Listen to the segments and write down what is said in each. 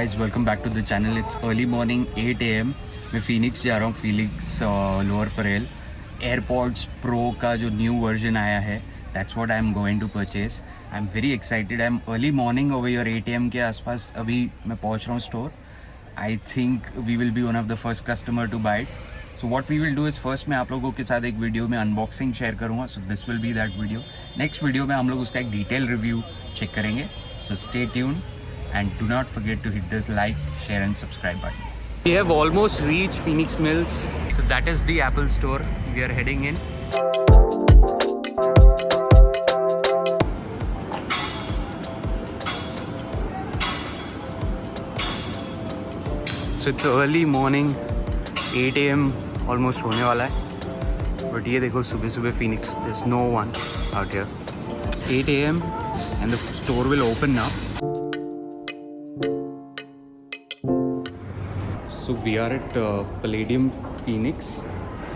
guys, welcome back to the channel. It's early morning 8 AM. मैं Phoenix जा रहा हूँ, Phoenix lower Parel. AirPods Pro का जो न्यू वर्जन आया है, that's what I'm going to purchase. I'm very excited. I'm early morning over here 8 AM के आसपास अभी मैं पहुँच रहा हूँ store. I think we will be one of the first customer to buy it. So what we will do is first मैं आप लोगों के साथ एक वीडियो में अनबॉक्सिंग शेयर करूँगा. So this will be that video. Next video में हम लोग उसका एक डिटेल रिव्यू चेक करेंगे. So stay tuned and do not forget to hit this like, share and subscribe button. We have almost reached Phoenix Mills. So that is the Apple store. We are heading in. So it's early morning, 8 AM almost होने वाला है. But ये देखो सुबह सुबह Phoenix. There's no one out here. It's 8 AM and the store will open now. So we are at Palladium Phoenix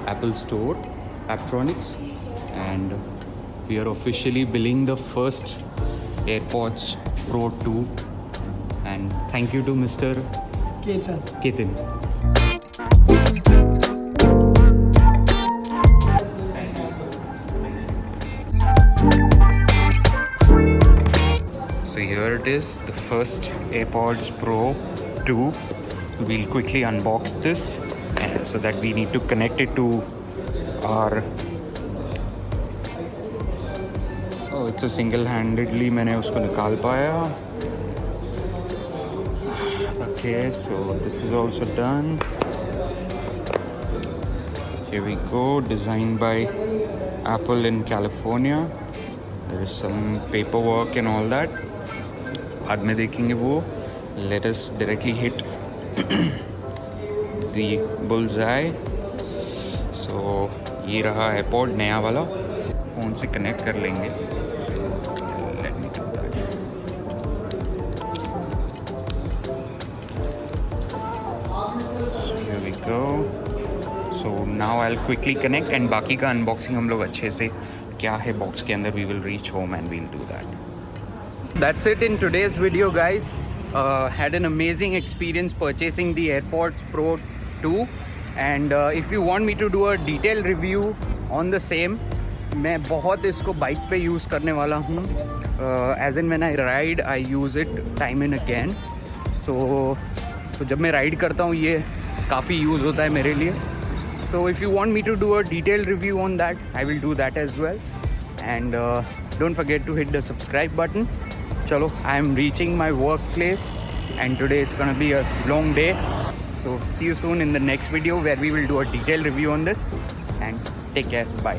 Apple Store, Apptronics, and we are officially billing the first AirPods Pro 2. And thank you to Mr. Ketan. So here it is, the first AirPods Pro 2. We'll quickly unbox this so that we need to connect it to our it's a single-handedly मैंने उसको निकाल पाया. Okay, so this is also done. Here we go, designed by Apple in California. There is some paperwork and all that. बाद में देखेंगे वो. Let us directly hit the bullseye. So ये रहा AirPod नया वाला. फ़ोन से कनेक्ट कर लेंगे. Let me do that. So here we go. So now I'll quickly connect and बाकी का unboxing हम लोग अच्छे से क्या है बॉक्स के अंदर we will reach home and we'll do that. That's it in today's video, guys. Had an amazing experience purchasing the AirPods Pro 2, and if you want me to do a detailed review on the same, मैं बहुत इसको bike पे use करने वाला हूँ. As in when I ride, I use it time and again. So जब मैं ride करता हूँ ये काफ़ी यूज़ होता है मेरे लिए. So if you want me to do a detailed review on that, I will do that as well. And don't forget to hit the subscribe button. Chalo, I am reaching my workplace and today it's gonna be a long day. So see you soon in the next video where we will do a detailed review on this, and take care. Bye.